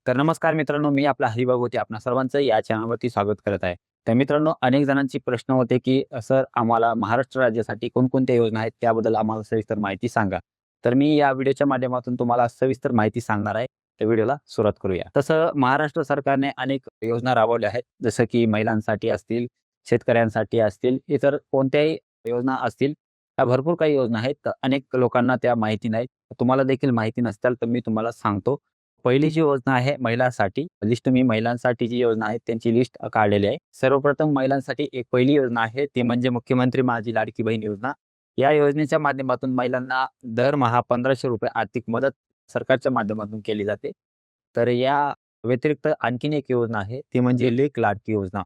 तर नमस्कार मित्रांनो, मी आपला हरिभाऊ होते. आपणा सर्वांचं या चॅनलवरती स्वागत करत आहे. तर मित्रांनो, अनेक जणांची प्रश्न होते, की सर आम्हाला महाराष्ट्र राज्यासाठी कोणकोणत्या योजना आहेत, त्याबद्दल आम्हाला सविस्तर माहिती सांगा. तर मी या व्हिडिओच्या माध्यमातून तुम्हाला सविस्तर माहिती सांगणार आहे. तर व्हिडिओला सुरुवात करूया. तसं महाराष्ट्र सरकारने अनेक योजना राबवल्या आहेत. जसं की महिलांसाठी असतील, शेतकऱ्यांसाठी असतील, इतर कोणत्याही योजना असतील. त्या भरपूर काही योजना आहेत. तर अनेक लोकांना त्या माहिती नाहीत. तुम्हाला देखील माहिती नसतील, तर मी तुम्हाला सांगतो. पहिली जी योजना आहे महिलांसाठी, लिस्ट मी महिलांसाठी जी योजना आहे त्यांची लिस्ट काढलेली आहे. सर्वप्रथम महिलांसाठी एक पहिली योजना आहे, ती म्हणजे मुख्यमंत्री माझी लाडकी बहीण योजना. या योजनेच्या माध्यमातून महिलांना दरमहा ₹1500 आर्थिक मदत सरकारच्या माध्यमातून केली जाते. तर या व्यतिरिक्त आणखीन एक योजना आहे, ती म्हणजे लेक लाडकी योजना.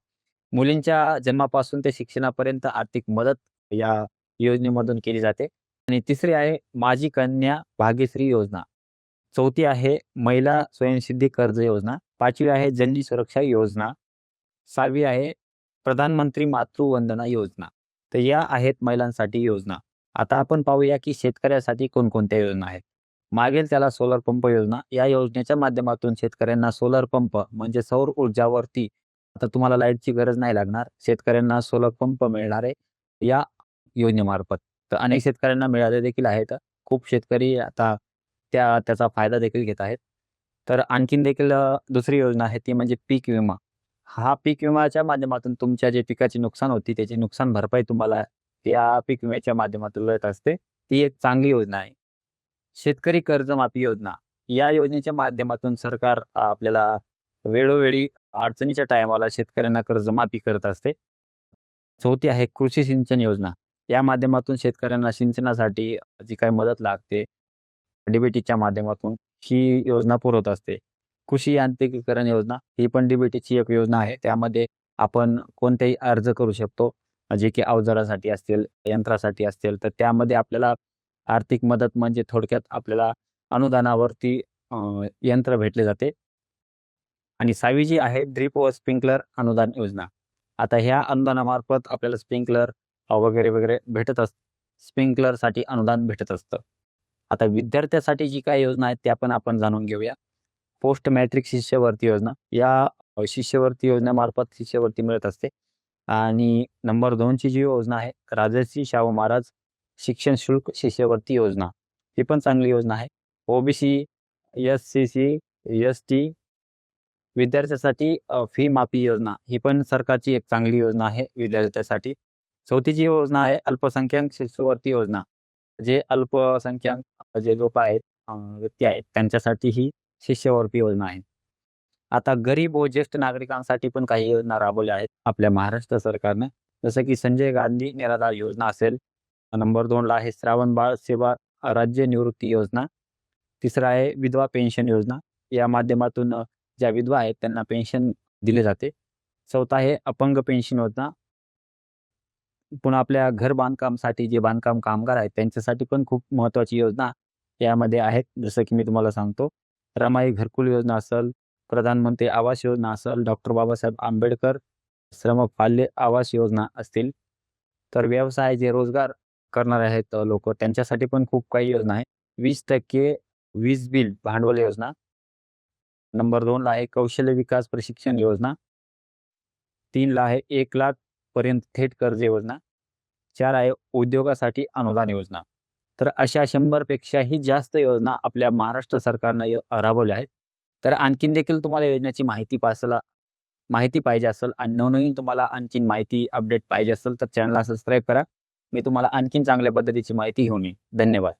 मुलींच्या जन्मापासून ते शिक्षणापर्यंत आर्थिक मदत या योजनेमधून केली जाते. आणि तिसरी आहे माझी कन्या भाग्यश्री योजना. चौथी आहे महिला स्वयंसिद्धी कर्ज योजना. पाचवी आहे जननी सुरक्षा योजना. 6वी आहे प्रधानमंत्री मातृवंदना योजना. तर या आहेत महिलांसाठी योजना. आता आपण पाहूया की शेतकऱ्यासाठी कोणकोणत्या योजना आहेत. मागेल त्याला सोलर पंप योजना. या योजनेच्या माध्यमातून शेतकऱ्यांना सोलर पंप म्हणजे सौर ऊर्जावरती आता तुम्हाला लाईटची गरज नाही लागणार. शेतकऱ्यांना सोलर पंप मिळणार आहे या योजनेमार्फत. तर अनेक शेतकऱ्यांना मिळाले देखील आहेत. खूप शेतकरी आता त्याचा फायदा देखील घेत आहेत. तर आणखीन देखील दुसरी योजना आहे ती म्हणजे पीक विमा. हा पीक विम्याच्या माध्यमातून तुमच्या जे पिकाची नुकसान होती त्याची नुकसान भरपाई तुम्हाला या पीक विम्याच्या माध्यमातून मिळत असते. ती एक चांगली योजना आहे. शेतकरी कर्जमाफी योजना. या योजनेच्या माध्यमातून सरकार आपल्याला वेळोवेळी अडचणीच्या टायमाला शेतकऱ्यांना कर्जमाफी करत असते. चौथी आहे कृषी सिंचन योजना. या माध्यमातून शेतकऱ्यांना सिंचनासाठी जी काही मदत लागते, डी-बी-टीच्या माध्यमातून ही योजना पुरवत असते. कृषी यांत्रिकीकरण योजना ही पण डी-बी-टीची एक योजना आहे. त्यामध्ये आपण कोणतेही अर्ज करू शकतो. जे की अवजारासाठी असतील, यंत्रासाठी असतील, तर त्यामध्ये आपल्याला आर्थिक मदत म्हणजे थोडक्यात आपल्याला अनुदानावरती यंत्र भेटले जाते. आणि 6वी जी आहे ड्रिप व स्प्रिंकलर अनुदान योजना. आता ह्या अनुदानामार्फत आपल्याला स्प्रिंकलर वगैरे, वगैरे भेटत असतं. स्प्रिंकलरसाठी अनुदान भेटत असतं. आता विद्यार्थ्यासाठी जी काही योजना आहेत त्या पण आपण जाणून घेऊया. पोस्ट मॅट्रिक शिष्यवृत्ती योजना. या शिष्यवृत्ती योजनेमार्फत शिष्यवृत्ती मिळत असते. आणि नंबर 2 ची जी योजना आहे राजर्षी शाहू महाराज शिक्षण शुल्क शिष्यवृत्ती योजना. ही पण चांगली योजना आहे. ओबीसी, एस-सी-सी, एस-टी विद्यार्थ्यासाठी फी माफी योजना ही पण सरकारची एक चांगली योजना आहे विद्यार्थ्यासाठी. चौथी जी योजना आहे अल्पसंख्याक शिष्यवृत्ती योजना. जे अल्पसंख्याक जे लोक आहेत व्यक्ती आहेत त्यांच्यासाठी ही शिष्यवृत्ती योजना आहे. आता गरीब व ज्येष्ठ नागरिकांसाठी पण काही योजना राबवल्या आहेत आपल्या महाराष्ट्र सरकारनं. जसं की संजय गांधी निराधार योजना असेल. नंबर 2 ला आहे श्रावण बाळ सेवा राज्य निवृत्ती योजना. तिसरा आहे विधवा पेन्शन योजना. या माध्यमातून ज्या विधवा आहेत त्यांना पेन्शन दिले जाते. चौथा आहे अपंग पेन्शन योजना. पुन्हा आपल्या घर बांधकामसाठी जे बांधकाम कामगार आहेत त्यांच्यासाठी पण खूप महत्त्वाची योजना यामध्ये आहेत. जसं की मी तुम्हाला सांगतो, रमाई घरकुल योजना असेल, प्रधानमंत्री आवास योजना असेल, डॉक्टर बाबासाहेब आंबेडकर श्रमफाल्य आवास योजना असतील. तर व्यवसाय जे रोजगार करणारे आहेत लोकं त्यांच्यासाठी पण खूप काही योजना आहे. 20% वीज बिल भांडवल योजना. नंबर 2 ला आहे कौशल्य विकास प्रशिक्षण योजना. 3 ला आहे 1,00,000 पर्यंत थेट कर्ज योजना. 4 आहे उद्योगासाठी अनुदान योजना. तर अशा 100 पेक्षाही जास्त योजना आपल्या महाराष्ट्र सरकारनं राबवल्या आहेत. तर आणखीन देखील तुम्हाला योजनेची माहिती पाहिजे असेल आणि नवनवीन तुम्हाला आणखीन माहिती अपडेट पाहिजे असेल तर चॅनलला सबस्क्राईब करा. मी तुम्हाला आणखीन चांगल्या पद्धतीची माहिती घेऊन येईन. धन्यवाद.